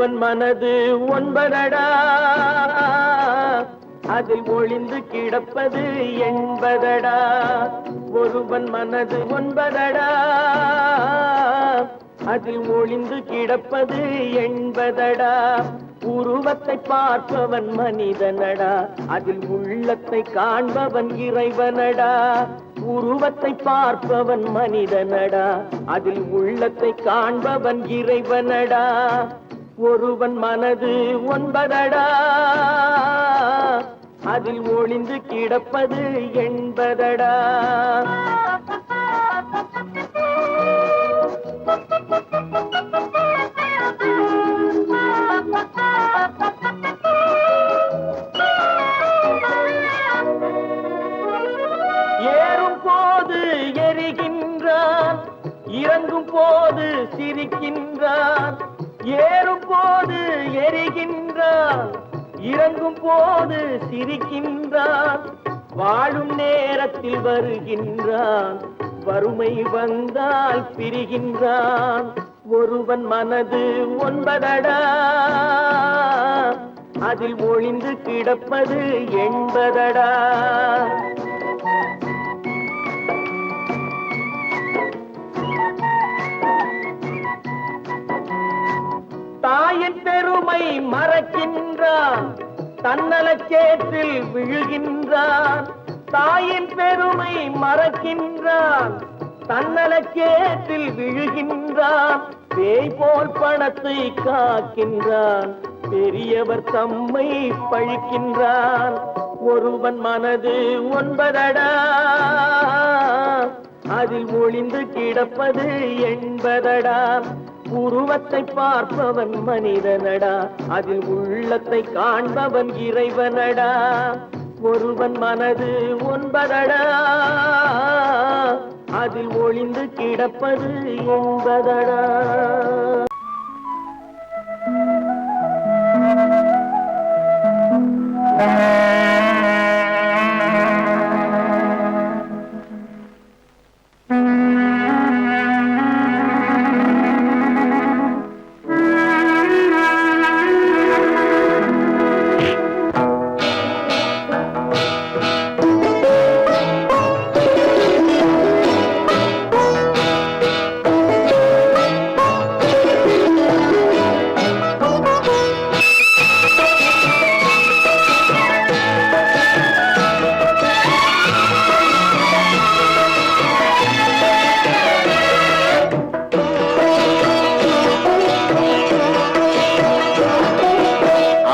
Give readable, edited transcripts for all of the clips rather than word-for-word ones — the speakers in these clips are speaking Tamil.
ஒருவன் மனது ஒன்பதடா, அதில் ஒளிந்து கிடப்பது என்பதடா. ஒருவன் மனது ஒன்பதடா, அதில் ஒளிந்து கிடப்பது என்பதடா. உருவத்தை பார்ப்பவன் மனிதனடா, அதில் உள்ளத்தை காண்பவன் இறைவனடா. உருவத்தை பார்ப்பவன் மனிதனடா, அதில் உள்ளத்தை காண்பவன் இறைவனடா. ஒருவன் மனது ஒன்பதடா, அதில் ஒளிந்து கிடப்பது என்பதடா. ஏறும் போது எரிகின்றான், இறங்கும் போது சிரிக்கின்றான். ஏறும் போது எரிகின்றான், இறங்கும் போது சிரிக்கின்றான். வாழும் நேரத்தில் வருகின்றான், வறுமை வந்தால் பிரிகின்றான். ஒருவன் மனது ஒன்பதடா, அதில் ஒளிந்து கிடப்பது என்பதடா. தாயின் பெருமை மறக்கின்றான், தன்னலச்சேற்றில் விழுகின்றான். தாயின் பெருமை மறக்கின்றான், தன்னலச்சேற்றில் விழுகின்றான். பேய் போல் பணத்தை காக்கின்றான், பெரியவர் தம்மை பழிக்கின்றான். ஒருவன் மனது ஒன்பதடா, அதில் ஒளிந்து கிடப்பது என்பதடா. உருவத்தை பார்ப்பவன் மனிதனடா, அதில் உள்ளத்தை காண்பவன் இறைவனடா. ஒருவன் மனது ஒன்பதடா, அதில் ஒளிந்து கிடப்பது என்பதடா.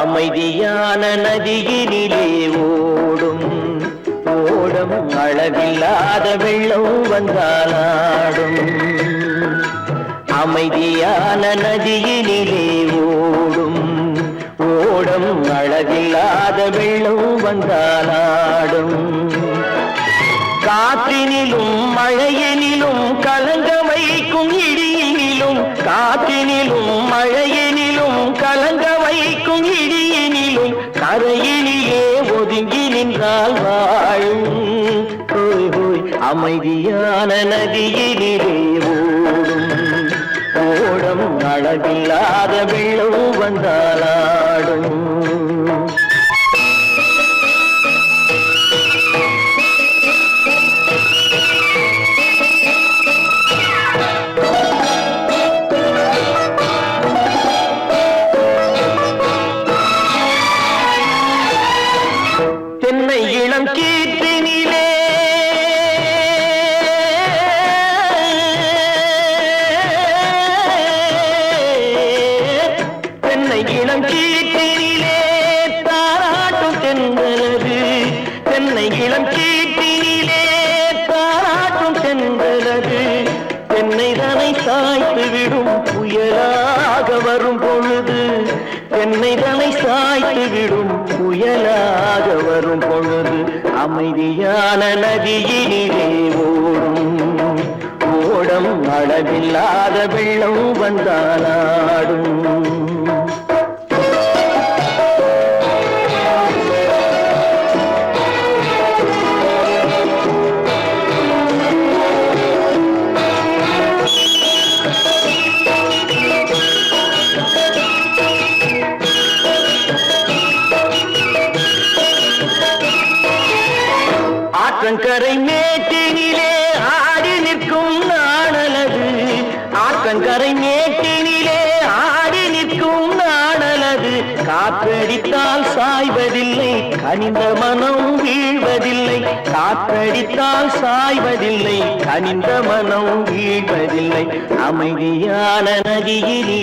அமைதியான நதியினிலே ஓடும் ஓடம், அளவில்லாத வெள்ளம் வந்தாலாடும். அமைதியான நதியினிலே ஓடும் ஓடம், அளவில்லாத வெள்ளம் வந்தாலாடும். காற்றினிலும் மழையினிலும் கலங்க வைக்கும் இடியினிலும், காற்றினிலும் மழையினிலும் கலங்க வைக்கும் இடியினிலும், கரையினிலே ஒதுங்கி நின்றால் வாழும். ஹோய் ஹோய் அமைதியான நதியினிலே ஓடும் ஓடம், அளவில்லாத வெள்ளம் வந்தாலாடும். தென்னை இளம் கீற்றினிலே தென்னை இளம் கீற்றினிலே தாராட்டும் தென்றலது. தென்னை இளம் கீற்றினிலே தாராட்டும் தென்றலது. தென்னை தனை சாய்த்து விடும் புயலாக வரும் பொழுது, தென்னை தனை சாய்த்து விடும் புயலாக வரும் பொழுது, அமைதியான நதியினிலே ஓடும் ஓடம், அளவில்லாத வெள்ளம் வந்தாலாடும். மேட்டினிலே ஆடி நிற்கும் நாடலது காற்றடித்தால் சாய்வதில்லை கனிந்த மனம் வீழ்வதில்லை காற்றடித்தால் சாய்வதில்லை கனிந்த மனம் வீழ்வதில்லை அமைதியான நதியிலே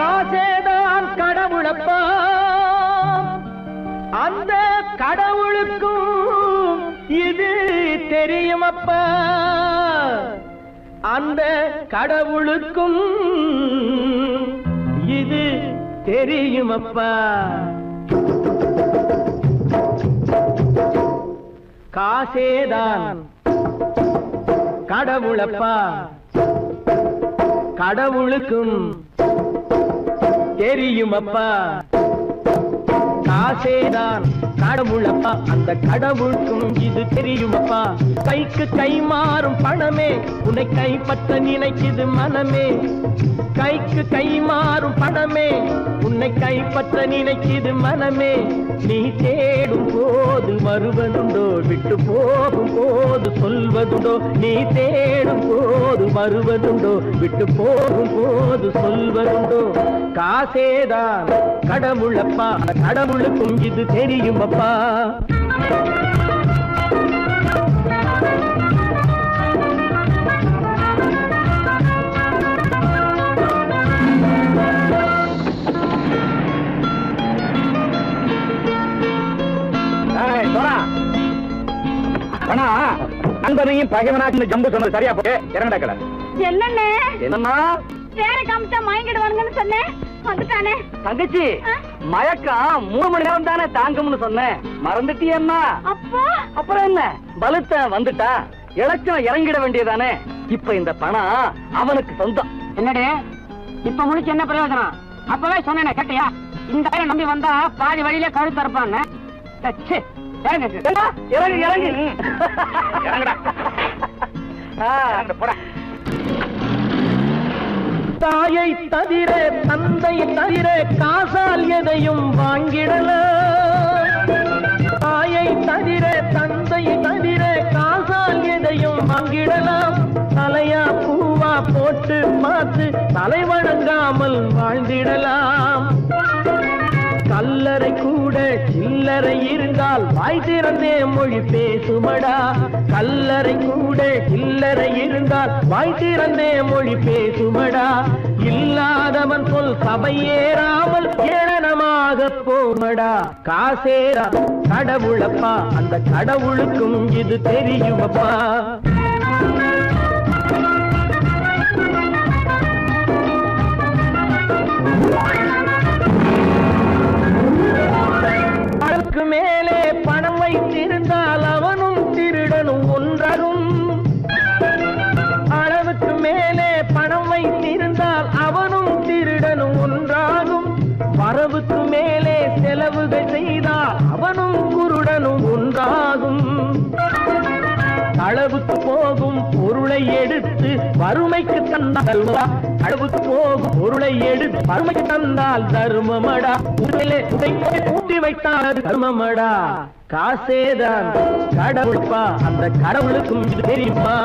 காசேதான் கடவுளப்பா அந்த கடவுளுக்கும் இது தெரியுமப்பா அந்த கடவுளுக்கும் இது தெரியுமப்பா காசேதான் கடவுளப்பா கடவுளுக்கும் தெரியுமப்பா காசேதான் கடவுளப்பா அந்த கடவுளுக்கும் இது தெரியுமப்பா கைக்கு கை மாறும் பணமே உன்னை கைப்பற்ற நினைக்குது மனமே கைக்கு கை மாறும் பணமே உன்னை கைப்பற்ற நினைக்குது மனமே நீ தேடும் போது வருவதுண்டோ விட்டு போகும் போது சொல்வதுண்டோ நீ தேடும் போது வருவதுண்டோ விட்டு போகும் போது சொல்வதுண்டோ காசேதான் கடவுளப்பா கடவுளுக்கும் இது தெரியுமப்பா நண்பனையும் பகைவனாக்கு ஜம்பு சொன்னது சரியா போய் இறங்கடா கடை என்னண்ணே என்னன்னா வேற காமிச்சா மயங்கிடுவானுங்கன்னு சொன்னேன் வந்துட்டானே தங்கச்சி மயக்கம் 3 மணி நேரம் தானே தாங்கும்னு சொன்னேன் மறந்துட்டியம்மா அப்பா அப்புறம் என்ன பலுத்த வந்துட்டா இலச்சம் இறங்கிட வேண்டியதானே இப்ப இந்த பணம் அவனுக்கு சொந்தம் என்னடே இப்ப முடிச்சு என்ன பிரயோஜனம் அப்பவே சொன்னேன் கேட்டியா இந்த ஆயிரம் நம்பி வந்தா பாதி வழியில கழுத்து இருப்பான்னு இறங்கு இறங்கு இறங்குடா போடா தாயை தவிர தந்தை தவிர காசால் எதையும் வாங்கிடலாம் தாயை தவிர தந்தை தவிர காசால் எதையும் வாங்கிடலாம் தலையா பூவா போட்டு பார்த்து தலை வணங்காமல் வாழ்ந்திடலாம் கல்லறை கூட சில்லறை இருந்தால் வாய் திறந்தே மொழி பேசுமடா கல்லறை கூட சில்லறை இருந்தால் வாய் திறந்தே மொழி பேசுமடா இல்லாதவன் சொல் சபையேறாமல் ஏளனமாக போமடா காசேரா கடவுளப்பா அந்த கடவுளுக்கும் இது தெரியுமப்பா மேலே பணம் வைத்திருந்தால் அவனும் திருடனும் ஒன்றரும் போகும் பொருளை எடுத்து வறுமைக்கு தந்தால் அளவுக்கு போகும் பொருளை எடுத்து வறுமைக்கு தந்தால் தர்மமடா. கூட்டி வைத்தால் தர்மமடா. காசேதான் கடவுள்பா, அந்த கடவுளுக்கும் இது தெரியுமா?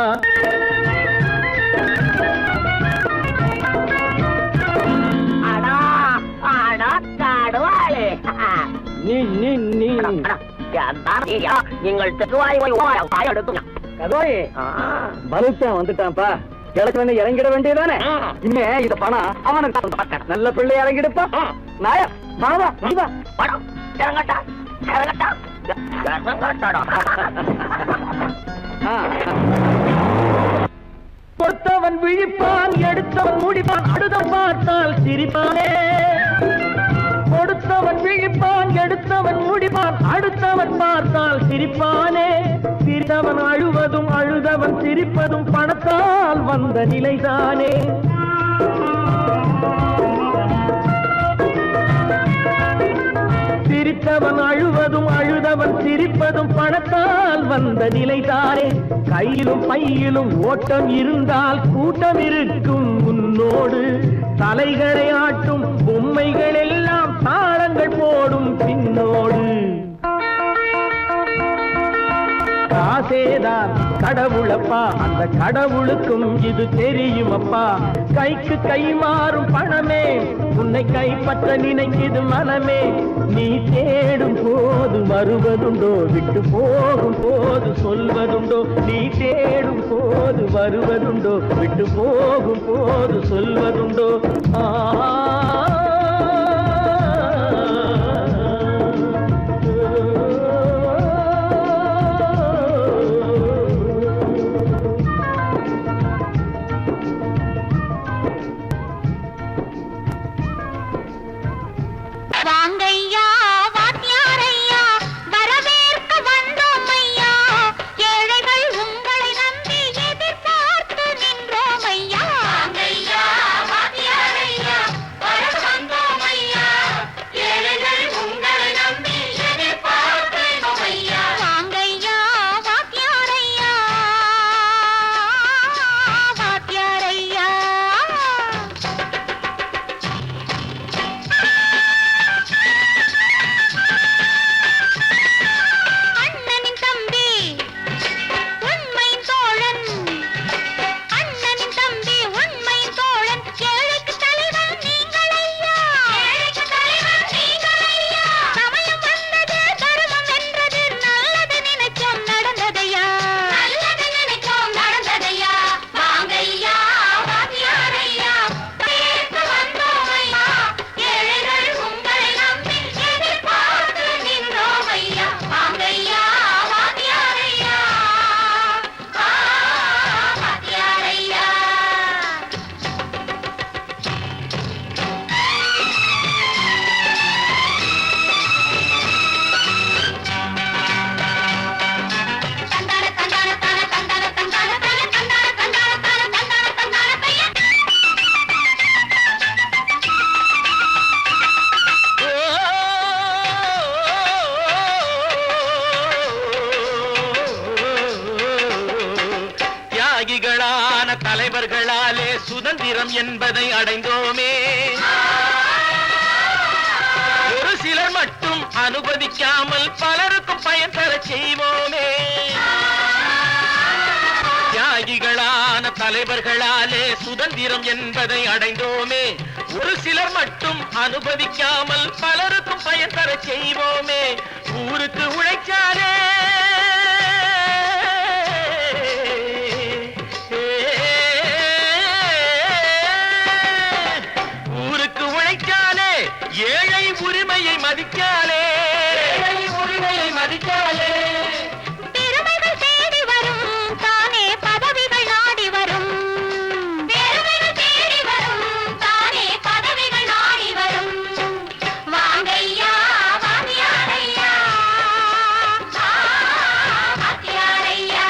நீங்கள் பலுத்தான் வந்துட்டான்ப்பா. கிழக்கு இறங்கிட வேண்டியதானே. இனிமே இந்த பணம் அவனுக்கு நல்ல பிள்ளை இறங்கிடுப்பா. நாயா மாவா படம் இறங்கட்டா இறங்கட்டா கொடுத்தவன் விழிப்பான், எடுத்தவன் முடிப்பான், அடுத்தவன் பார்த்தால் சிரிப்பானே. கொடுத்தவன் விழிப்பான், எடுத்தவன் முடிப்பான், அடுத்தவன் பார்த்தால் சிரிப்பானே. சிரித்தவன் அழுவதும் அழுதவன் சிரிப்பதும் பணத்தால் வந்த நிலைதானே. சிரித்தவன் அழுவதும் அழுதவன் சிரிப்பதும் பணத்தால் வந்த நிலைதானே. கையிலும் பையிலும் ஓட்டம் இருந்தால் கூட்டம் இருக்கும் உன்னோடு. தலைகளை ஆட்டும் பொம்மைகள் எல்லாம் தாளங்கள் போடும் பின்னோடு. காசேதான் கடவுளப்பா, அந்த கடவுளுக்கும் இது தெரியுமப்பா. கைக்கு கை மாறும் பணமே உன்னை கைப்பற்ற நினைக்குது மனமே. நீ தேடும் போது வருவதுண்டோ, விட்டு போகும் போது சொல்வதுண்டோ. நீ தேடும் போது வருவதுண்டோ, விட்டு போகும் போது சொல்வதுண்டோ. தலைவர்களாலே சுதந்திரம் என்பதை அடைந்தோமே. ஒரு சிலர் மட்டும் அனுமதிக்காமல் பலருக்கும் பயன் தர செய்வோமே. தியாகிகளான தலைவர்களாலே சுதந்திரம் என்பதை அடைந்தோமே. ஒரு சிலர் மட்டும் அனுமதிக்காமல் பலருக்கும் பயன் தர செய்வோமே. ஊருக்கு உழைச்சாரே ஏழை உரிமையை மதிக்காலே, உரிமையை மதிக்காலே. பெருமைகள் தேடி வரும் தானே பதவிகள் நாடி வரும். பெருமைகள் தேடி வரும் தானே பதவிகள் நாடி வரும். வாங்கையா வாங்கியாரையா வாங்கியாரையா.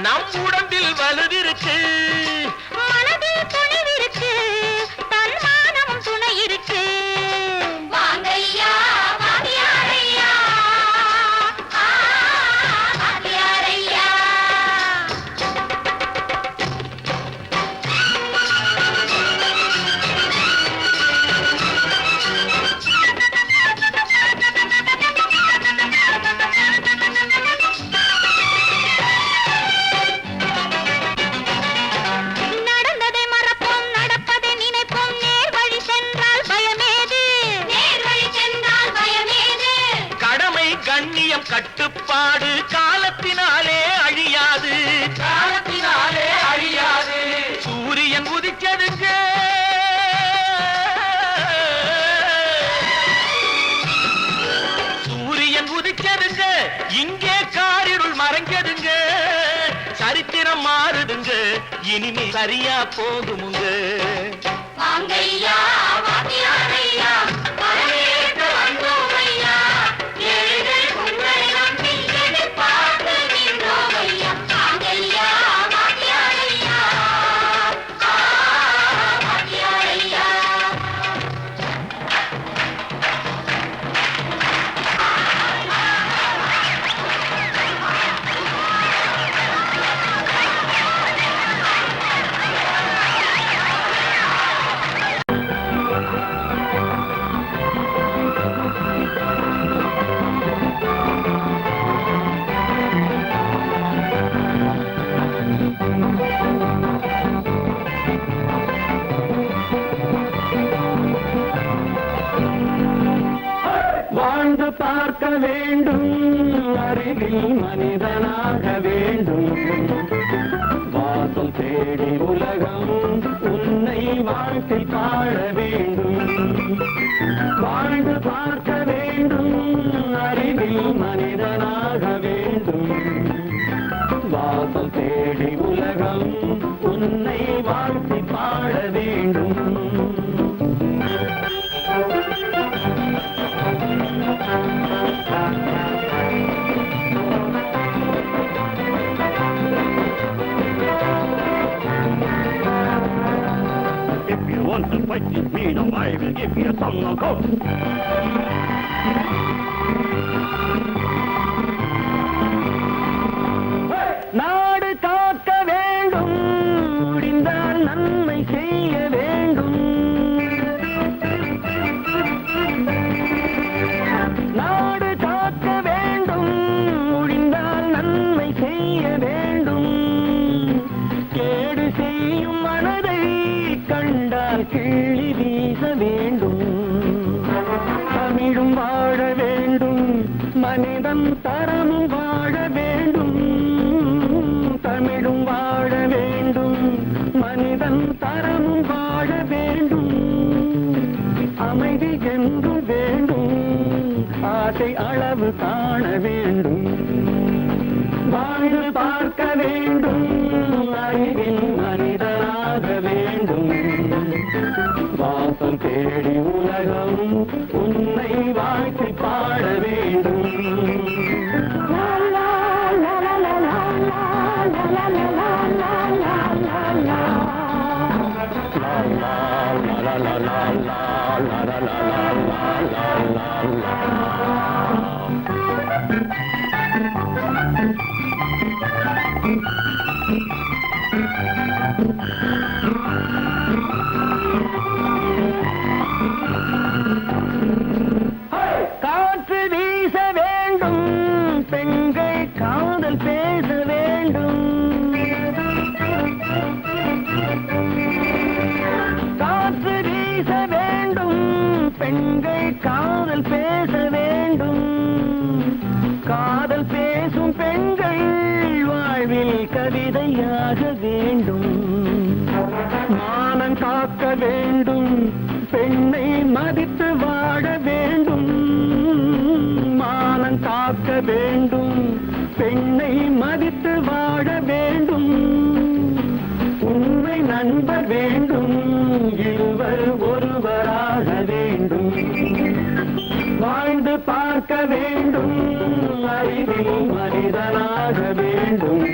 நம் உடம்பில் வலுவிருக்கு, மனதில் துணிவிருக்கு, தன்மானமும் துணை இருக்கு. வாங்கையா வாங்கியாரையா, வாங்கியாரையா. நடந்ததை மறப்போம், நடப்பதை நினைப்போம், நேர் வழி சென்றால் பயமேது, நேர் வழி சென்றால் பயமேது. கடமை கண்ணியம் கட்டுப்பாடு காலத்தினாலே அழியாது, காலத்தினாலே அழியாது. சூரியன் உதிச்சதுங்க, சூரியன் உதிச்சதுங்க, இங்கே காரிருள் மறைஞ்சதுங்க. சரித்திரம் மாறுதுங்க, இனிமே சரியா போகுமுங்க. வாங்கையா வாங்கியாரையா, வரவேற்க வந்தோமையா, ஏழைகள் உங்களை நம்பி எதிர்பார்த்து நின்றோமையா. வாங்கையா வாங்கியாரையா, வாங்கியாரையா. வாழ்ந்து பார்க்க வேண்டும், அறிவில் மனிதனாக வேண்டும். வாசல் தேடி உலகம் உன்னை வாழ்க்கை பாட வேண்டும். வாழ்ந்து பார்க்க வேண்டும், அறிவில் மனிதனாக வேண்டும். வாசல் தேடி உலகம் உன்னை வாழ்க்கை பாட வேண்டும். If you want to fight this mean, I will give you a song of hope. நாடு காக்க வேண்டும், முடிந்தால் நன்மை செய்ய வேண்டும். நாடு காக்க வேண்டும், முடிந்தால் நன்மை செய்ய வேண்டும். கேடு செய்யும் மனதை கண்டால் கிள்ளி வீச வேண்டும். தமிழும் வாழ வேண்டும், மனிதன் தரமும் வாழ வேண்டும். தமிழும் வாழ வேண்டும், மனிதன் தரமும் வாழ வேண்டும். அமைதி என்று வேண்டும், ஆசை அளவு காண வேண்டும். வாழ்ந்து பார்க்க வேண்டும், அறிவில் மனிதனாக வேண்டும். வாசம் தேடி உலகம் உன்னை வாழ்க்கை பாட வேண்டும். லா, லா, லா, லா, லா, லா, லா, லா, லா, லா, லா, லா, லா, லா. லா, லா, லா, லா, லா, லா, லா, லா, லா, லா, லா, லா. காற்று வீச வேண்டும், பெண்கள் காதல் பேச வேண்டும். காற்று வீச வேண்டும், பெண்கள் காதல் பேச வேண்டும். காதல் பேசும் பெண்கள் வாழ்வில் கவிதையாக வேண்டும். மானம் காக்க வேண்டும், பெண்ணை மதித்து வாழ வேண்டும். மானம் காக்க வேண்டும், பெண்ணை மதித்து வாழ வேண்டும். உண்மை நண்பர் வேண்டும், இருவர் ஒருவராக வேண்டும். வாழ்ந்து பார்க்க வேண்டும், அறிவில் மனிதனாக வேண்டும்.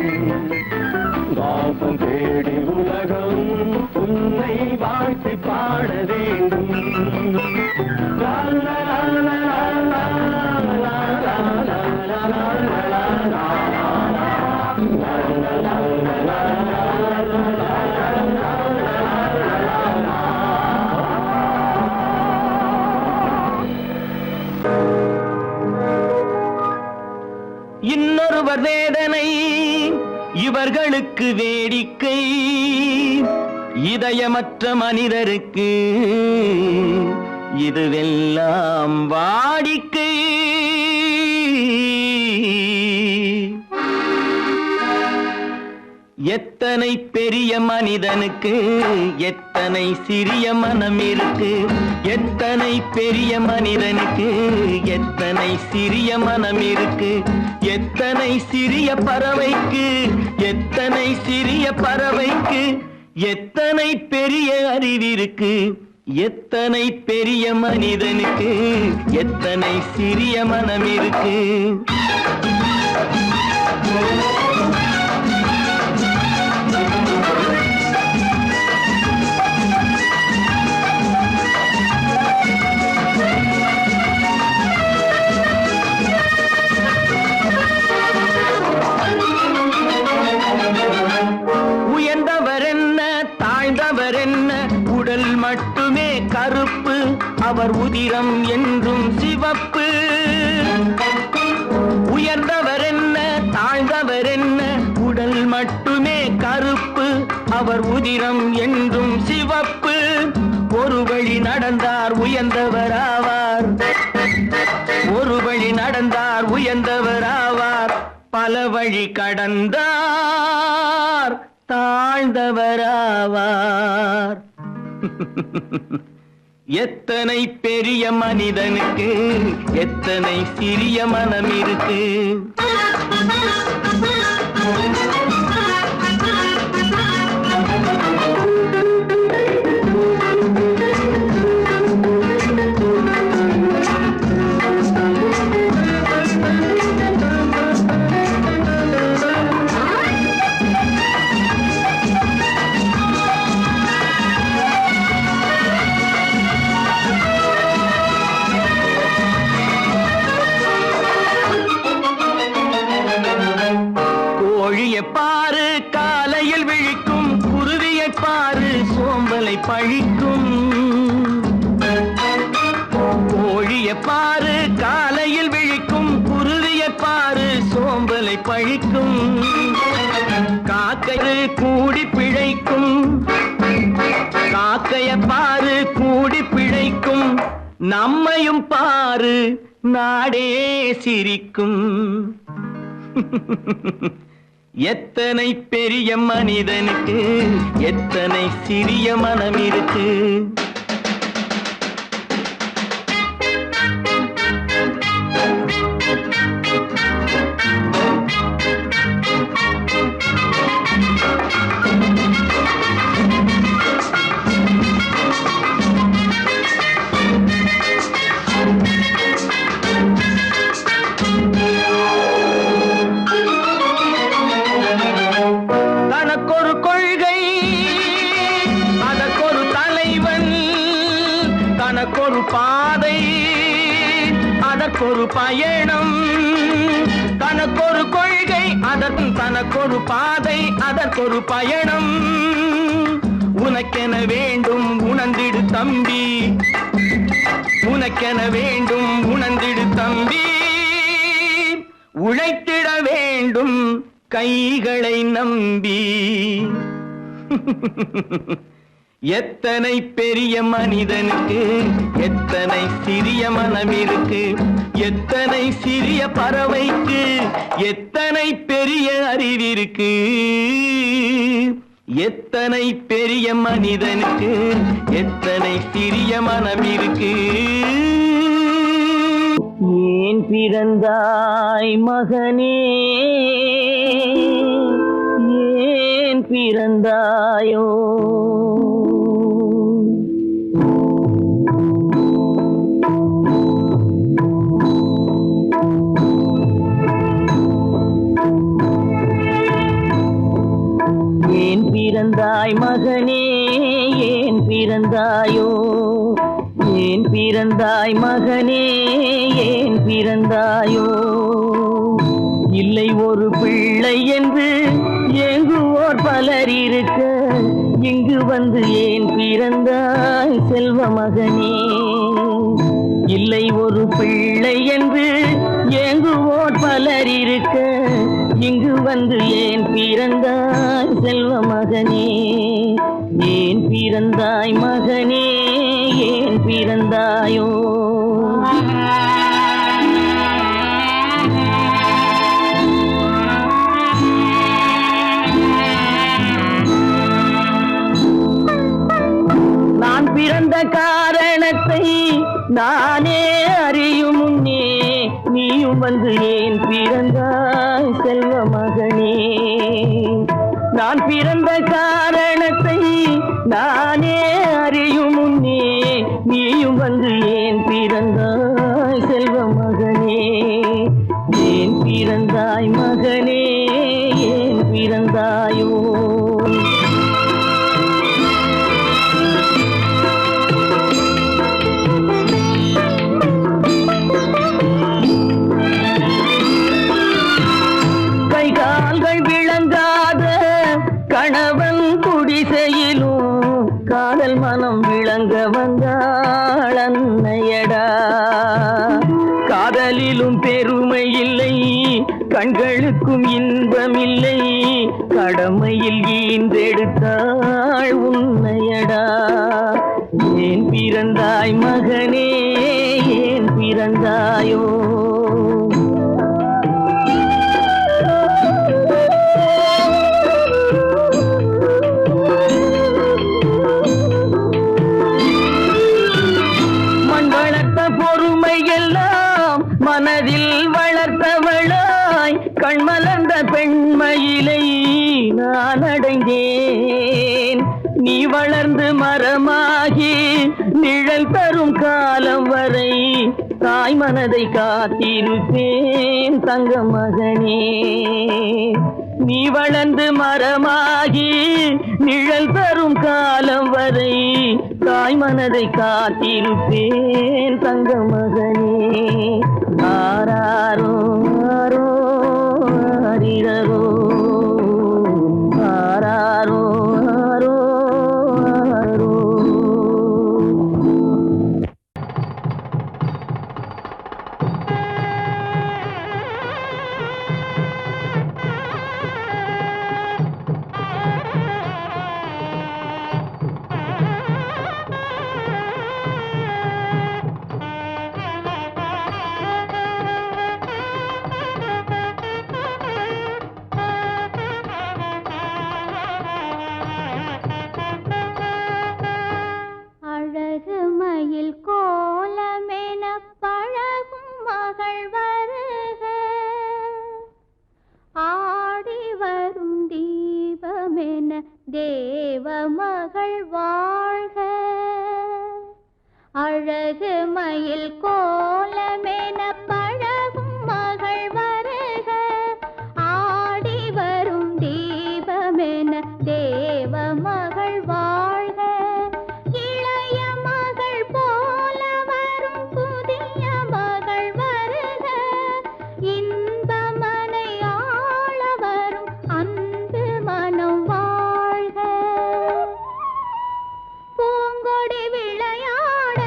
இன்னொருவர் வேதனை இவர்களுக்கு வேடிக்கை, இதயமற்ற மனிதருக்கு இதுவெல்லாம் வாடிக்கை. எத்தனை பெரிய மனிதனுக்கு எத்தனை சிறிய மனம் இருக்கு, எத்தனை பெரிய மனிதனுக்கு எத்தனை சிறிய மனம் இருக்கு, எத்தனை சிறிய பறவைக்கு எத்தனை சிறிய பறவைக்கு எத்தனை பெரிய அறிவிருக்கு, எத்தனை பெரிய மனிதனுக்கு எத்தனை சிறிய மனம் இருக்கு. உயர்ந்தவர் என்ன தாழ்ந்தவர் என்ன, உடல் மட்டுமே கருப்பு, அவர் உதிரம் என்றும் சிவப்பு. உயர்ந்தவர் என்ன தாழ்ந்தவர் என்ன, உடல் மட்டுமே கருப்பு, அவர் உதிரம் என்றும் சிவப்பு. ஒரு வழி நடந்தார் உயர்ந்தவர் ஆவார், ஒரு வழி நடந்தார் உயர்ந்தவர் ஆவார், பல வழி கடந்தார் தாழ்ந்தவர் ஆவார். எத்தனை பெரிய மனிதனுக்கு எத்தனை சிறிய மனம் இருக்கு. கோழியை பாரு காலையில் விழிக்கும், குருவியை பாரு சோம்பலை பழிக்கும். கோழியை பாரு காலையில் விழிக்கும், குருவியை பாரு சோம்பலை பழிக்கும். காக்கை கூடி பிழைக்கும், காக்கைய பாரு கூடி பிழைக்கும். நம்மையும் பாரு நாடே சிரிக்கும். எத்தனை பெரிய மனிதனுக்கு எத்தனை சிறிய மனம் இருக்கு. தனக்கொரு கொள்கை அதற்கொரு தலைவன், தனக்கொரு பாதை அதற்கொரு பயணம். தனக்கொரு கொள்கை தனக்கொரு பாதை அதற்கொரு பயணம். உனக்கென வேண்டும் உணர்ந்திடு தம்பி, உனக்கென வேண்டும் உணர்ந்திடு தம்பி. உழைத்திட வேண்டும் கைகளை நம்பி. எத்தனை பெரிய மனிதனுக்கு எத்தனை சிறிய மனம் இருக்கு, எத்தனை சிறிய பறவைக்கு எத்தனை பெரிய அறிவிருக்கு. எத்தனை பெரிய மனிதனுக்கு எத்தனை சிறிய மனம் இருக்கு. ஏன் பிறந்தாய் மகனே, ஏன் பிறந்தாயோ. ஏன் பிறந்தாய் மகனே, ஏன் பிறந்தாயோ. ஏன் பிறந்தாய் மகனே, ஏன் பிறந்தாயோ. இல்லை ஒரு பிள்ளை என்று ஏங்குவோர் பலர் இருக்க, இங்கு வந்து ஏன் பிறந்தாய் செல்வ மகனே. இல்லை ஒரு பிள்ளை என்று ஏங்குவோர் பலர் இருக்க இங்கு வந்து ஏன் பிறந்தாய் செல்வ மகனே, ஏன் பிறந்தாய் மகனே, ஏன் பிறந்தாயோ? நான் பிறந்த காரணத்தை நானே அறியும் முன்னே நீயும் வந்து ஏன் பிறந்தாய் செல்வ மகனே. நான் பிறந்த காரணத்தை நானே அறியும் முன்னே நீயும் வந்து ஏன் பிறந்தாய் செல்வ மகனே, ஏன் பிறந்தாய் மகனே, ஏன் பிறந்தாயோ? கைகால்கள் விளங்காத கணவன் குடிசையிலும் காதல் மனம் விளங்க வந்தாள் அன்னையடா. காதலிலும் பெருமை இல்லை, கண்களுக்கும் இன்பமில்லை, கடமையில் ஈன்றெடுத்தாள் உன்னையடா. ஏன் பிறந்தாய் மகனே, ஏன் பிறந்தாயோ? பொறுமையெல்லாம் மனதில் வளர்த்தவளாய் கண்மலர்ந்த பெண்மயிலை நான் அடைந்தேன். நீ வளர்ந்து மரமாகி நிழல் தரும் காலம் வரை தாய் மனதை காத்திருப்பேன் தங்க மகனே. நீ வளர்ந்து மரமாகி நிழல் தரும் காலம் வரை தாய் மனதை காத்திருப்பேன் தங்க மகனே. ஆராரோ ஆரோ ஆரிரரோ, ஆராரோ ஆரோ ஆரோ. அழகு மயில் கோலமென பழகும் மகள் வருக, ஆடி வரும் தீபமென தேவ மகள் வாழ்க. இளைய மகள் போல வரும் புதிய மகள் வருக, இன்பமனை ஆள வரும் அன்பு மனம் வாழ்க. பூங்கொடி விளையாட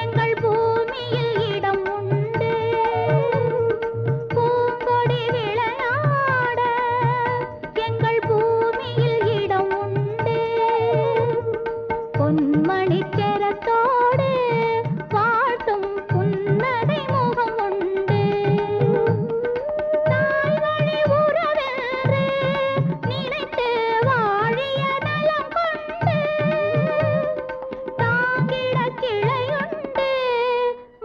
எங்கள் பூமியில் இடம் உண்டு, பூங்கொடி விளையாட எங்கள் பூமியில் இடம் உண்டு. பொன்மணி கரத்தோடு பாட்டும் புன்னகை முகம் உண்டு. தாய் வழி உறவென்று நினைத்து வாழிய நலம் கொண்டு, தாங்கிட கிளையுண்டு,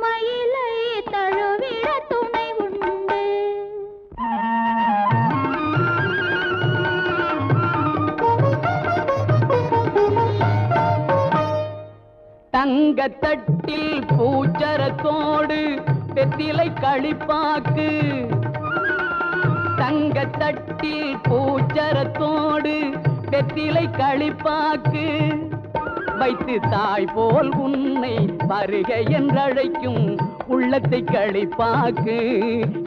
மயிலை தழுவிட துணை உண்டு. தங்கத்தட்டில் பூச்சரத்தோடு வெற்றிலை களிப்பாக்கு, தங்கத்தட்டில் பூச்சரத்தோடு வெற்றிலை களிப்பாக்கு வைத்து தாய் போல் உன்னை வருக என்றழைக்கும் உள்ளத்தை களிப்பாக்கு,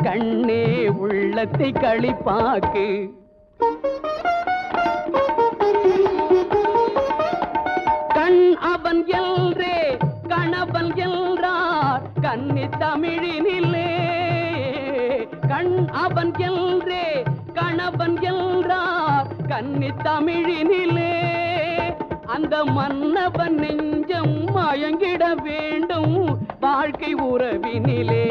கண்ணே உள்ளத்தை களிப்பாக்கு. கண் அவன் எல்ரே கணவன் என்றார் கன்னி தமிழினிலே, கண் அவன் என்றே கணவன் என்றார் கன்னி தமிழினிலே அந்த மன்னவன் நெஞ்சம் மயங்கிட வேண்டும் வாழ்க்கை உறவினிலே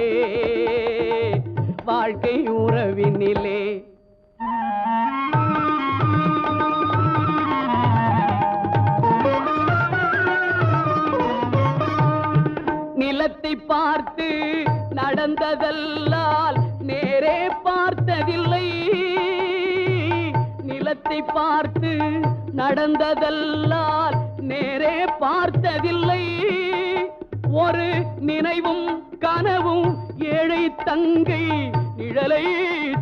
வாழ்க்கை உறவினிலே. நிலத்தை பார்த்து நடந்ததல்லால் நேரே பார்த்ததில்லை நிலத்தை பார்த்து நடந்ததல்லால் நேரே பார்த்ததில்லை ஒரு நினைவும் கனவும் ஏழை தங்கை நிழலை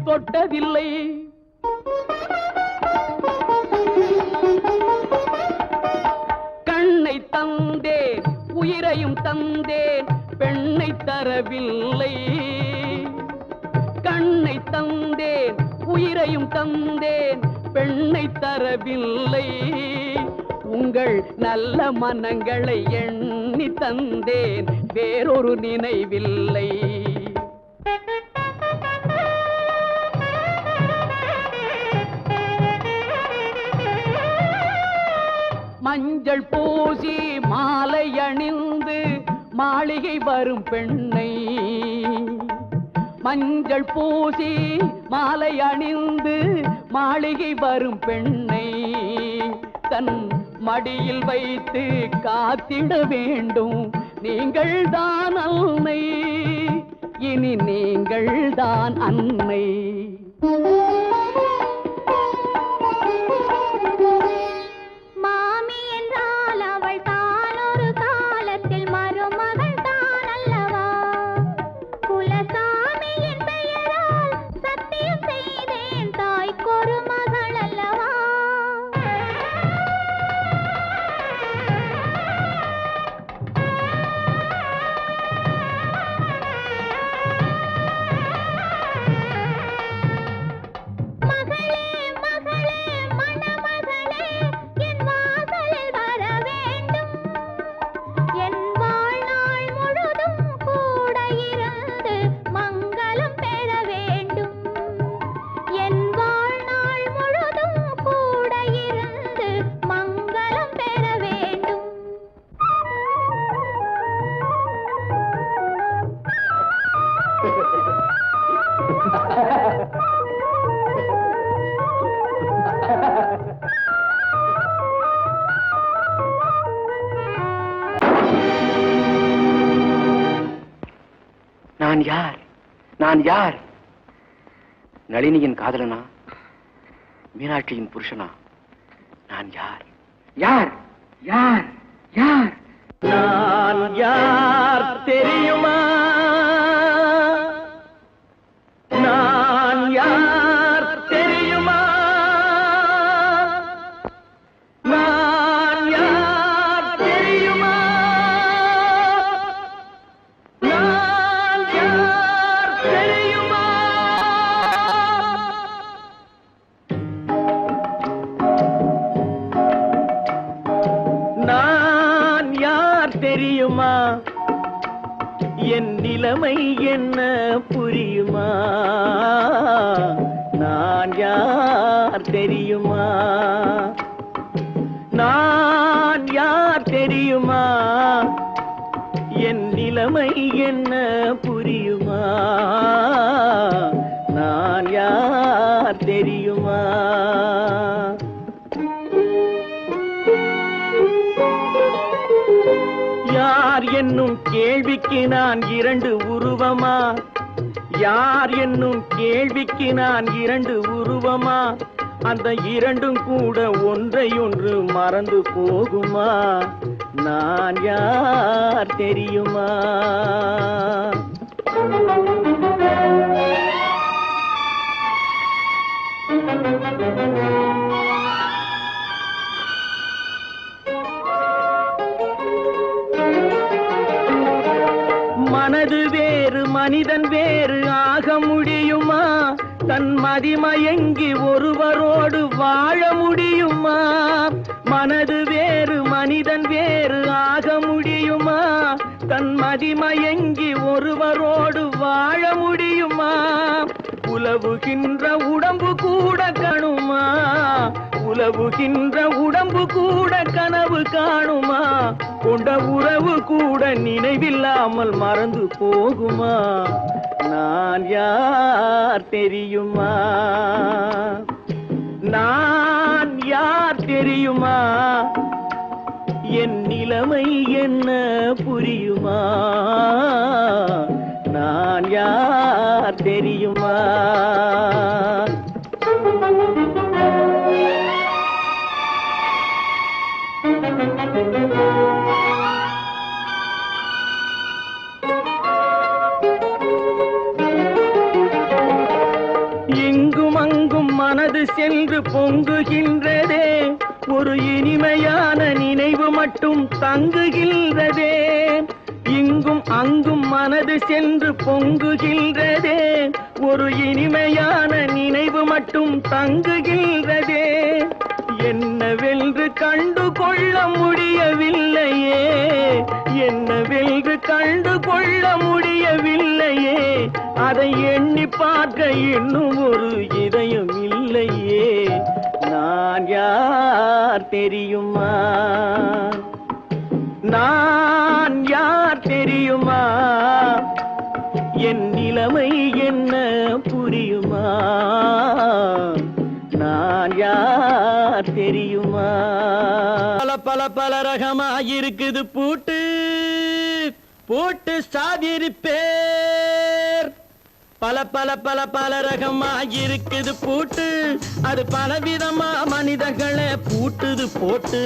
தொட்டதில்லை. கண்ணை தந்தேன் உயிரையும் தந்தேன் பெண்ணை தரவில்லை கண்ணை தந்தேன் உயிரையும் தந்தேன் பெண்ணை தரவில்லை உங்கள் நல்ல மனங்களை எண்ணி தந்தேன் வேறொரு நினைவில்லை. மஞ்சள் பூசி மாலை அணிந்து மாளிகை வரும் பெண்ணை மஞ்சள் பூசி மாலை அணிந்து மாளிகை வரும் பெண்ணை தன் மடியில் வைத்து காத்திட வேண்டும் நீங்கள் தான் அன்னை இனி நீங்கள் தான் அன்னை. மாமி என்றால் அவள் தான் ஒரு காலத்தில் மருமகள் தான் அல்லவா குலசாமியின் பெயரால் சத்தியம் செய்தேன் தாய்க்கொரு மகள் அல்லவா. நான் யார் நான் யார் நளினியின் காதலனா மீனாட்சியின் புருஷனா நான் யார் யார் யார் யார் நான் யார் தெரியுமா நான் யார் தெரியுமா நான் யார் தெரியுமா நான் யார் தெரியுமா. நான் யார் தெரியுமா என் நிலைமை என்ன புரியுமா நான் யார் தெரியுமா நான் யார் தெரியுமா என் நிலைமை என்ன புரியுமா நான் யார் தெரியுமா. யார் என்னும் கேள்விக்கு நான் இரண்டு உருவமா யார் என்னும் கேள்விக்கு நான் இரண்டு உருவமா அந்த இரண்டும் கூட ஒன்றையொன்று மறந்து போகுமா நான் யார் தெரியுமா. மனது வேறு மனிதன் வேறு ஆக முடியுமா தன் மதிமயங்கி ஒருவரோடு வாழ முடியுமா மனது வேறு மனிதன் வேறு ஆக முடியுமா தன் மதிமயங்கி ஒருவரோடு வாழ முடியுமா உலவுகின்ற உடம்பு கூட கணுமா உலவுகின்ற உடம்பு கூட கனவு காணுமா கொண்ட உறவு கூட நினைவில்லாமல் மறந்து போகுமா நான் யார் தெரியுமா நான் யார் தெரியுமா என் நிலைமை என்ன புரியுமா நான் யார் தெரியுமா இங்கும் அங்கும் மனது சென்று பொங்குகின்றதே ஒரு இனிமையான நினைவு மட்டும் தங்குகின்றதே இங்கும் அங்கும் மனது சென்று பொங்குகின்றதே ஒரு இனிமையான நினைவு மட்டும் தங்குகின்றதே என்னவென்று கண்டு கொள்ள முடியவில்லையே என்னவென்று கண்டு கொள்ள முடியவில்லையே அதை எண்ணி பார்க்க இன்னும் ஒரு இதயம் இல்லையே நான் யார் தெரியுமா நான் யார் தெரியுமா என் நிலைமை என்ன புரியுமா நான் யார் தெரியுமா பல பல பல ரகமா இருக்குது பூட்டு பூட்டு சாதிருப்பேர் பல பல பல பல ரகமா இருக்குது பூட்டு அது பலவிதமா மனிதர்களை பூட்டுது போட்டு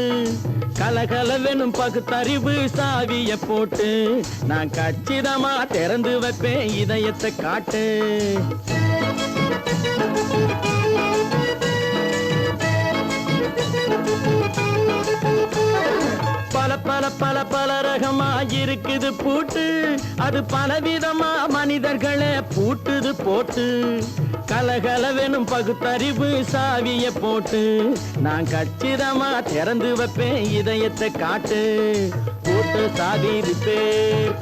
கலகலவெனும் பகுத்தறிவு சாவிய போட்டு நான் கச்சிதமா திறந்து வைப்பேன் இதயத்தை காட்டு பல பல பல பல ரகமா இருக்குது பூட்டு அது பலவிதமா மனிதர்களை பூட்டுது போட்டு கலகலவெனும் பகுத்தறிவு சாவிய போட்டு நான் கச்சிதமா திறந்து வைப்பேன் இதயத்தை காட்டு போட்டு சாவி இருப்பேன்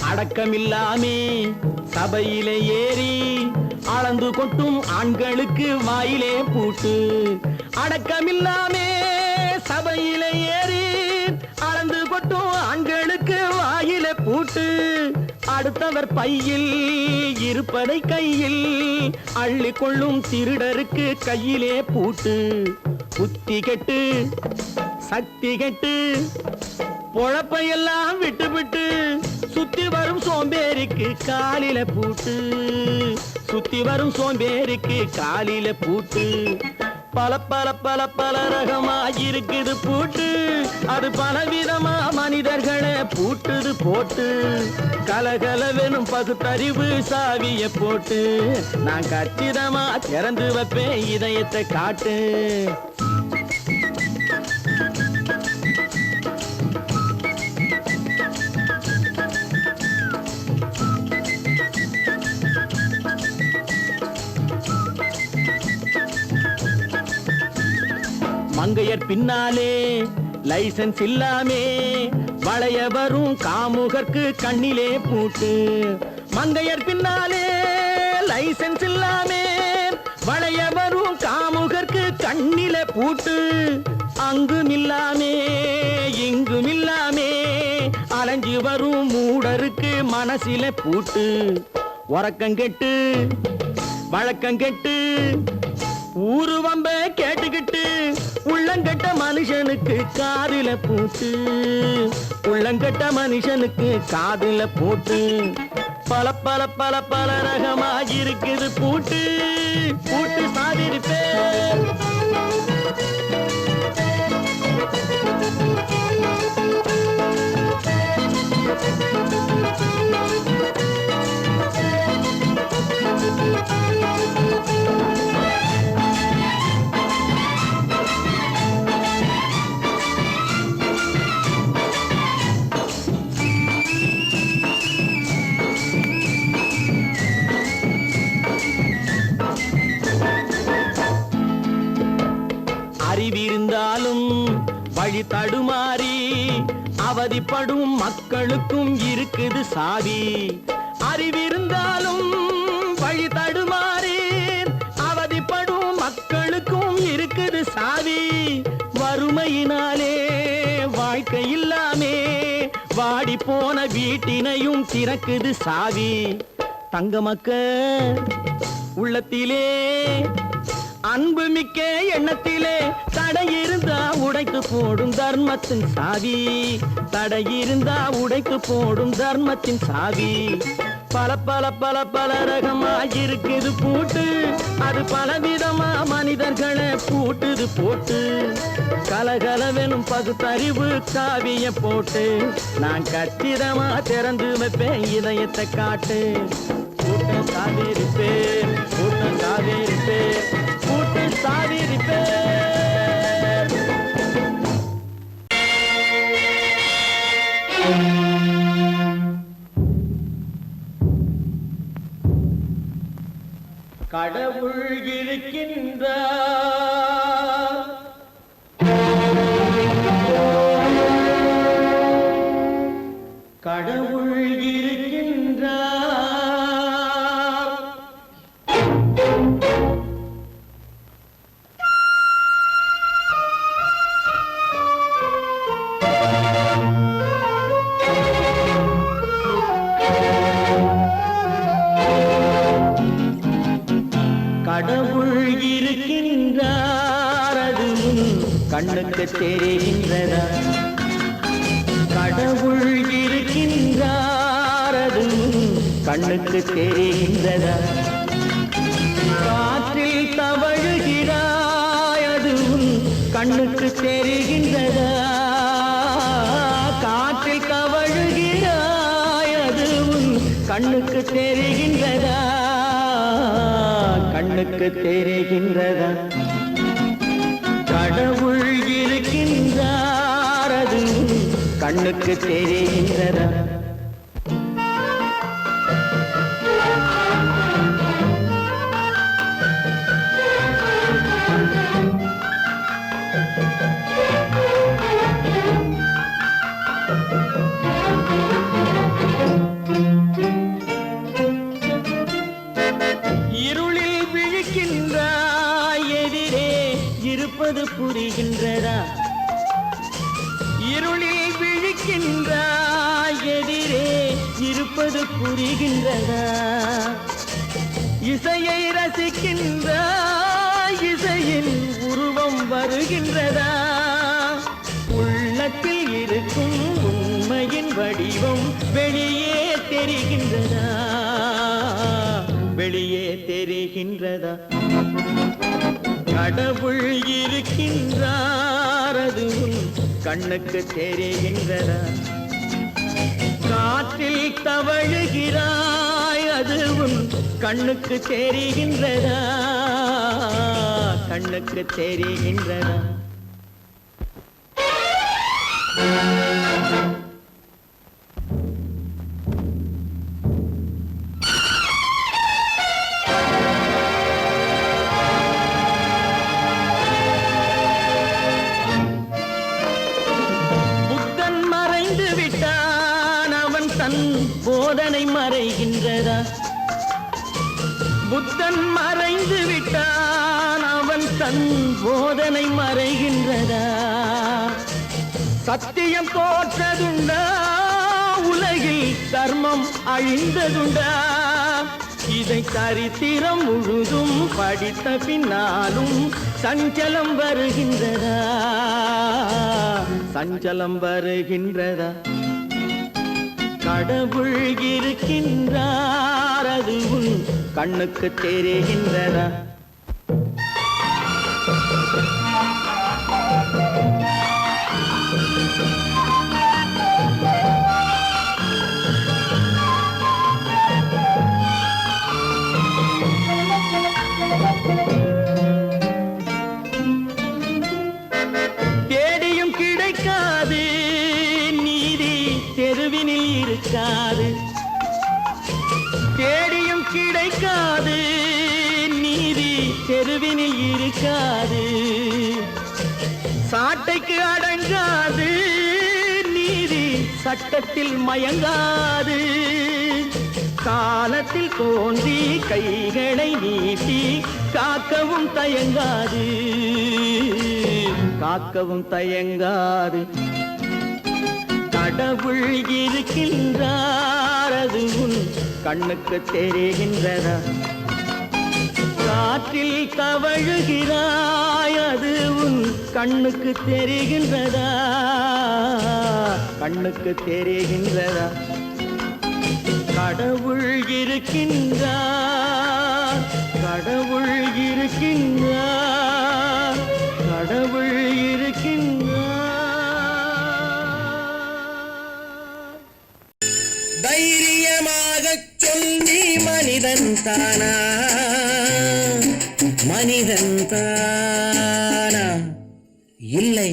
அடக்கமில்லாமே சபையிலே ஏறி அளந்து கொட்டும் ஆண்களுக்கு வாயிலே பூட்டு அடக்கமில்லாமே சபையிலே ஏறி அளந்து கொட்டும் ஆண்களுக்கு வாயிலே பூட்டு அடுத்தவர் பையில் இருப்பதை கையில் அள்ளி கொள்ளும் திருடருக்கு கையிலே பூட்டு புத்தி கெட்டு சக்தி கெட்டு பொழப்பையெல்லாம் விட்டு விட்டு சுத்தி வரும் சோம்பேறிக்கு காலில பூட்டு சுத்தி வரும் சோம்பேறிக்கு காலில பூட்டு பல பல பல பல ரகமா இருக்குது பூட்டு அது பலவிதமா மனிதர்களை பூட்டுது போட்டு கலகலவெனும் பகுத்தறிவு சாவிய போட்டு நான் கச்சிதமா திறந்து வைப்பேன் இதயத்தை காட்டு மங்கையர் பின்னாலே லைசன்ஸ் இல்லாமே வளைய வரும் காமுகர்க்கு கண்ணிலே பூட்டு மங்கையர் பின்னாலே லைசன்ஸ் இல்லாமே வளைய வரும் காமுகர்க்கு கண்ணிலே பூட்டு அங்கும் இல்லாமே இங்கும் இல்லாமே அலைஞ்சு வரும் மூடருக்கு மனசிலே பூட்டு உறக்கங்கெட்டு வழக்கங்கெட்டு ஊரு வம்ப கேட்டுக்கிட்டு உள்ளங்கட்ட மனுஷனுக்கு காதில பூட்டு உள்ளங்கட்ட மனுஷனுக்கு காதில பூட்டு பல பல பல பல ரகமா இருக்குது பூட்டு பூட்டு சாதிருப்பேன் வழி தடுமாறி அவதிப்படும் மக்களுக்கும் இருக்குது சாவி. அறிவிருந்தாலும் வழி தடுமாறி அவதிப்படும் மக்களுக்கும் இருக்குது சாவி. வறுமையினாலே வாழ்க்கை இல்லாமே வாடி போன வீட்டினையும் திறக்குது சாவி. தங்க மக்க உள்ளத்திலே அன்பு மிக்க எண்ணத்திலே தடையிருந்தா உடைத்து போடும் தர்மத்தின் சாவி. தடையிருந்தா உடைத்து போடும் தர்மத்தின் சாவி. பல பல பல பல ரகமாயிருக்குது பூட்டு, அது பலவிதமா மனிதர்களை பூட்டுது போட்டு. கலகலவெனும் பகுத்தறிவு சாவிய போட்டு நான் கச்சிதமா திறந்து வைப்பேன் இதயத்தை காட்டு. பூட்டு சாவி இருப்பேன், பூட்டு சாவி இருப்பேன், பூட்டு சாவி இருப்பேன். கடவுள் இருக்கின்றார், கடவுள் இருக்கின்றார். கடவுள் இருக்கின்றார், அது கண்ணுக்கு தெரிகின்றதா? கடவுள் இருக்கின்றார், அது கண்ணுக்கு தெரிகின்றதா? காற்றில் தவழுகிறாய், அது கண்ணுக்கு தெரிகின்றதா? காற்றில் தவழுகிறாய், அது கண்ணுக்கு தெரிகின்றதா? கண்ணுக்கு தெரிகின்றதா? கடவுள் இருக்கின்றார், அது கண்ணுக்கு தெரிகின்றதா? இருளில் விழிக்கின்றாய், எதிரே இருப்பது புரிகின்றதா? இருளில் விழிக்கின்றாய், எதிரே இருப்பது புரிகின்றதா? இசையை ரசிக்கின்றாய், இசையின் உருவம் வருகின்றதா? உள்ளத்தில் இருக்கும் உண்மையின் வடிவம் வெளியே தெரிகின்றதா? வெளியே தெரிகின்றதா? கடவுள் இருக்கின்றார், அது கண்ணுக்கு தெரிகின்றதா? காற்றில் தவழுகிறாய், அது கண்ணுக்கு தெரிகின்றதா? கண்ணுக்கு தெரிகின்றதா? போதனை மறைகின்றதா? புத்தன் மறைந்து விட்டான், அவன் தன் போதனை மறைகின்றதா? சத்தியம் தோற்றதுண்டா? உலகில் தர்மம் அழிந்ததுண்டா? இதை சரித்திரம் முழுதும் படித்த பின்னாலும் சஞ்சலம் வருகின்றதா? சஞ்சலம் வருகின்றதா? கடவுள் இருக்கின்றார், அது கண்ணுக்கு தெரிகின்றதா? தேடியும் கிடைக்காது நீதி, தெருவினில் இருக்காது. தேடியும் கிடைக்காது நீதி, தெருவினில் இருக்காது. சாட்டைக்கு அடங்காது, நீதி சட்டத்தில் மயங்காது. காலத்தில் தோன்றி கைகளை நீட்டி காக்கவும் தயங்காது, காக்கவும் தயங்காது. கடவுள் இருக்கின்றார், அது உன் கண்ணுக்கு தெரிகின்றதா? காற்றில் தவழுகிறாய், அது உன் கண்ணுக்கு தெரிகின்றதா? கண்ணுக்கு தெரிகின்றதா? கடவுள் இருக்கின்றார், கடவுள் இருக்கின்றார், கடவுள் இருக்கின்றார். தைரியமாகச் சொல்லி மனிதன் தானா, மனிதன் தானா? இல்லை,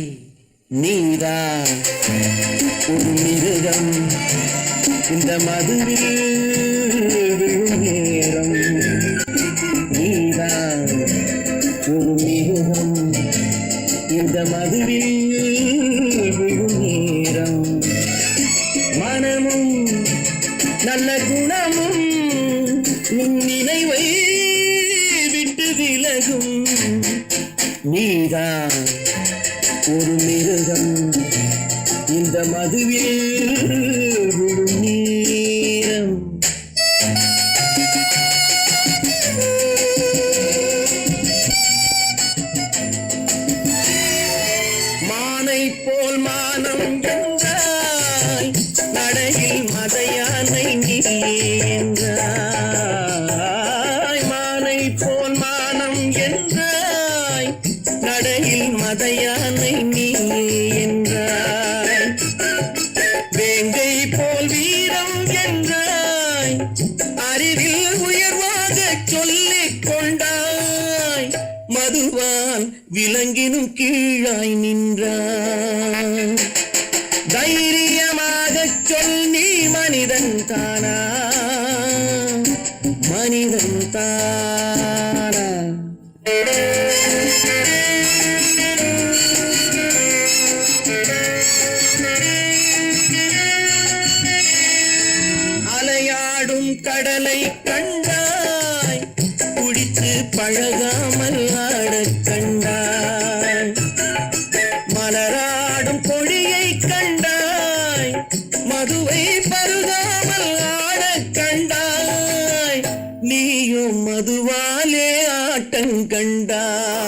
நீதான் ஒரு மிருகம். இந்த மதுவில் விழும் நேரம் நீதான் ஒரு மிருகம். இந்த மதுவில் விழும் நேரம் மனமும் நல்ல குணமும் உன் நினைவை விட்டு விலகும். நீதான் ஒரு மிருகம். இந்த மதுவில் விழும் நேரம். மானை போல் மானம் என்றாய், நடையில் மதையானை நீ என்றாய். மானை போல் மானம் என்றாய், நடையில் மதையானை நீ என்றாய். வேங்கை போல் வீரம் என்றாய், அறிவில் உயர்வாக சொல்லிக் கொண்டாய். மதுவான் விலங்கினும் கீழாய் நின்றாய். தைரியமாகச் சொல், நீ மனிதன் தானா, மனிதன் தானா? அலையாடும் கடலை கண்டாய், குடித்து பழகாமல் ஆடக் கண்டாய். மலராடும் கொடியை கண்டாய், மதுவை பருகாமல் ஆடக் கண்டாய். நீயும் மதுவாலே ஆட்டங்கண்டாய்.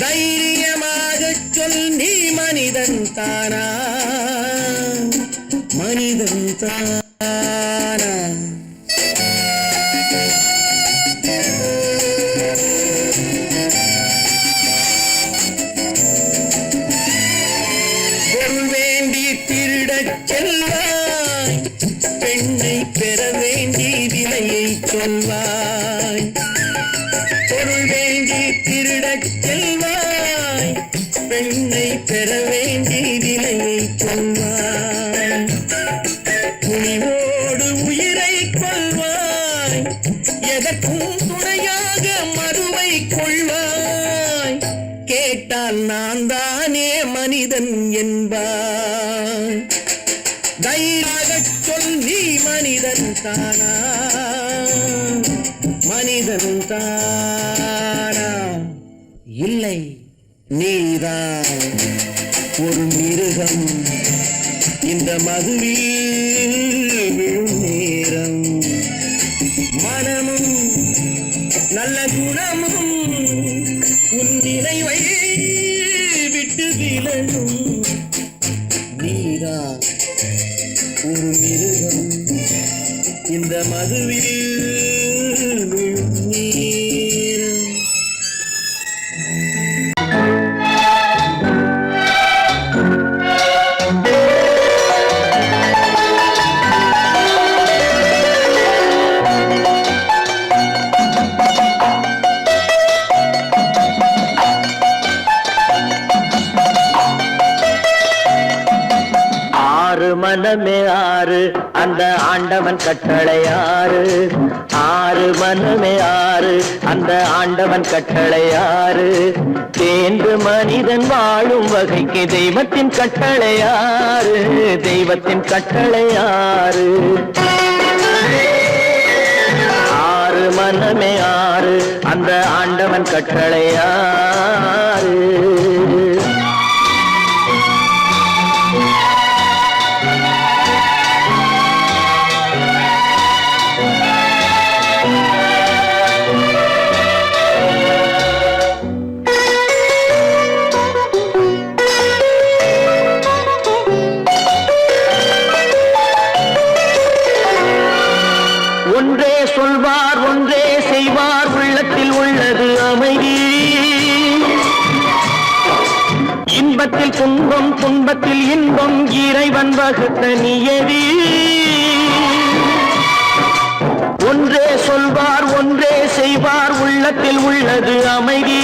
தைரியமாகச் சொல், நீ மனிதன் தானா, மனிதன் தானா? பொருள் வேண்டி திருடச் செல்வாய், பெண்ணை பெற வேண்டி விலையை சொல்வாய். பொருள் வேண்டி திருடச் செல்வாய், பெண்ணை பெற வேண்டி விலையை சொல்வாய். துணிவோடு உயிரை கொள்வாய், எதற்கும் துணையாக மறுவை கொள்வாய். கேட்டால் நான் தானே மனிதன் என்பாய். தைரியமாகச் சொல், நீ மனிதன் தானா, மனிதன் தானா? இல்லை, நீதான் ஒரு மிருகம். இந்த மதுவில் விழும் நேரம் மனமும் நல்ல குணமும் உன் நினைவை விட்டு விலகும். நீதான் ஒரு மிருகம். இந்த மதுவில் விழும் நேரம். மனமே ஆறு ஆறு அந்த ஆண்டவன் கட்டளை ஆறு ஆறு மனமே ஆறு அந்த ஆண்டவன் கட்டளை ஆறு தேர்ந்து மனிதன் வாழும் வகைக்கு தெய்வத்தின் கட்டளை ஆறு தெய்வத்தின் கட்டளை ஆறு ஆறு மனமே ஆறு அந்த ஆண்டவன் கட்டளை ஆறு ஒன்றே சொல்வார் ஒன்றே செய்வார் உள்ளத்தில் உள்ளது அமைதி இன்பத்தில் துன்பம் துன்பத்தில் இன்பம் இறைவன் வகுத்த நியதி ஒன்றே சொல்வார் ஒன்றே செய்வார் உள்ளத்தில் உள்ளது அமைதி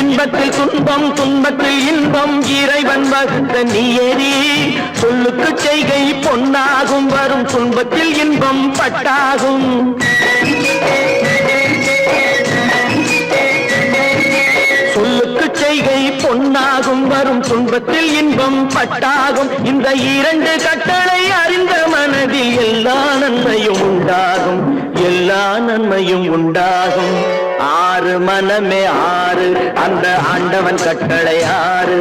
இன்பத்தில் துன்பம் துன்பத்தில் இன்பம் இறைவன் வகுத்த நியதி சொல்லுக்கு செய்கை பொன்னாகும் வரும் துன்பத்தில் இன்பம் பட்டாகும் சொல்லுக்கு செய்கை பொன்னாகும் வரும் துன்பத்தில் இன்பம் பட்டாகும் இந்த இரண்டு கட்டளை அறிந்த மனதில் எல்லா நன்மையும் உண்டாகும் எல்லா நன்மையும் உண்டாகும் ஆறு மனமே ஆறு அந்த ஆண்டவன் கட்டளை ஆறு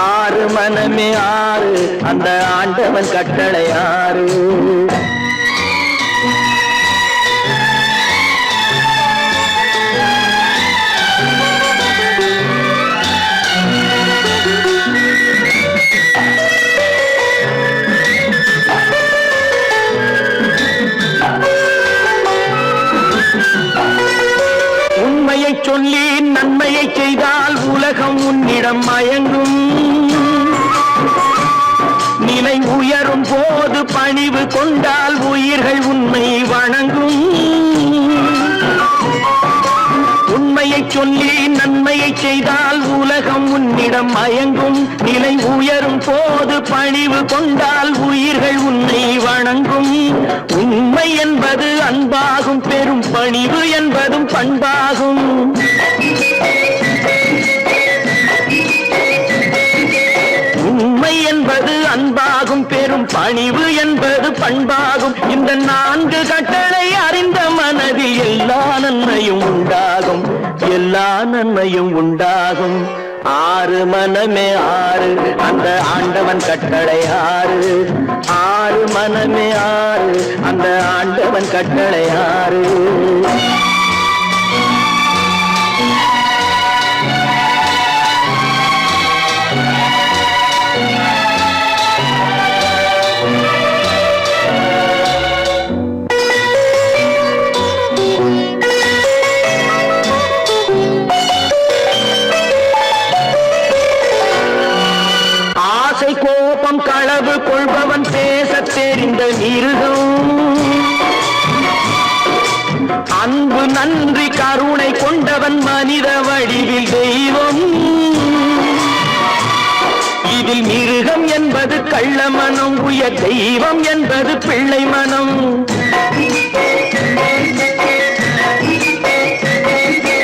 ஆறு மனமே ஆறு அந்த ஆண்டவன் கட்டளை ஆறு உண்மையை சொல்லி நன்மையை செய்தால் உலகம் உன்னிடம் மயங்கும் நிலை உயரும் போது பணிவு கொண்டால் உயிர்கள் உன்னை வணங்கும் உண்மையை சொல்லி நன்மையை செய்தால் உலகம் உன்னிடம் மயங்கும் நிலை உயரும் போது பணிவு கொண்டால் உயிர்கள் உன்னை வணங்கும் உண்மை என்பது அன்பாகும் பெரும் பணிவு என்பதும் பண்பாகும் உண்மை என்பது அன்பாகும் பெரும் பணிவு என்பது பண்பாகும் இந்த நான்கு கட்டளை அறிந்த மனதில் எல்லா நன்மையும் உண்டாகும் எல்லா நன்மையும் உண்டாகும் ஆறு மனமே ஆறு அந்த ஆண்டவன் கட்டளை ஆறு ஆறு மனமே ஆறு அந்த ஆண்டவன் கட்டளை ஆறு கோபம் களவு கொள்பவன் பேசத் தெரிந்த மிருகம் அன்பு நன்றி கருணை கொண்டவன் மனித வடிவில் தெய்வம் இதில் மிருகம் என்பது கள்ள மனம் உயர் தெய்வம் என்பது பிள்ளை மனம்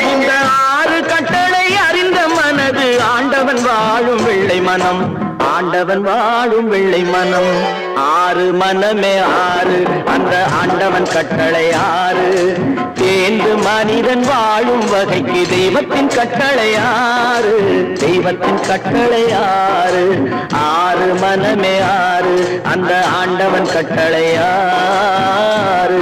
இந்த ஆறு கட்டளை அறிந்த மனது ஆண்டவன் வாழும் வெள்ளை மனம் ஆண்டவன் வாழும் வெள்ளை மனம் ஆறு மனமே ஆறு அந்த ஆண்டவன் கட்டளை ஆறு தேர்ந்து மனிதன் வாழும் வகைக்கு தெய்வத்தின் கட்டளை ஆறு தெய்வத்தின் கட்டளை ஆறு ஆறு மனமே ஆறு அந்த ஆண்டவன் கட்டளை ஆறு